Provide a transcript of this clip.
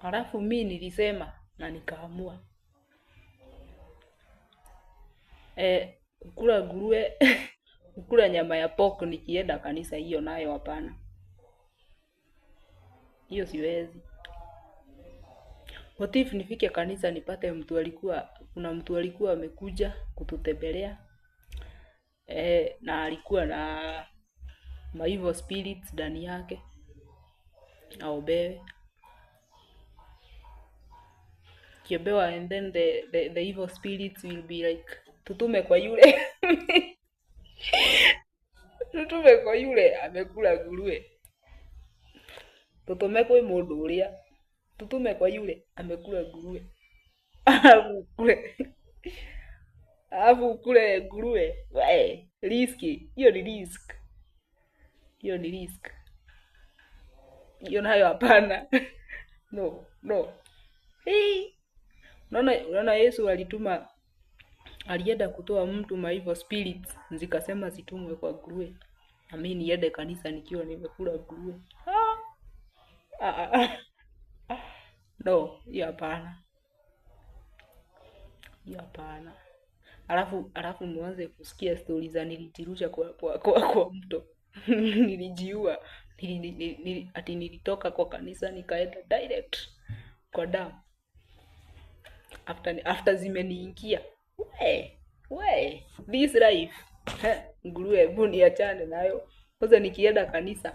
Halafu mimi nilisema na nikaamua kukula nguruwe kukula nyama ya pork nikienda kanisa, hiyo nayo hapana. Hiyo siwezi. What if nifike kanisa nipate kuna mtu alikuwa amekuja kututembelea na alikuwa na evil spirits ndani yake, aombewe. Kiobewa, and then the evil spirits will be like, tutume kwa yule tutume kwa yule amekula nguruwe, tutume kwa mundu uria, tutume kwa yule amekula nguruwe alafu kule nguruwe. We, riski hiyo, ni risk hiyo, ni risk hiyo, nayo hapana. No. Hey, unaona Yesu alienda kutoa mtu ma evil spirits, zikasema zitumwe kwa nguruwe, na mimi niende kanisa nikiwa nimekula nguruwe? No, hiyo hapana, hiyo hapana. Alafu mwanze kusikia stori za nilitirusha kwa mto nilijiua, ati nilitoka kwa kanisa nikaenda direct kwa damu after zimeniingia. We, this life nguruwe, hebu niachane nayo kwanza. Nikienda kanisa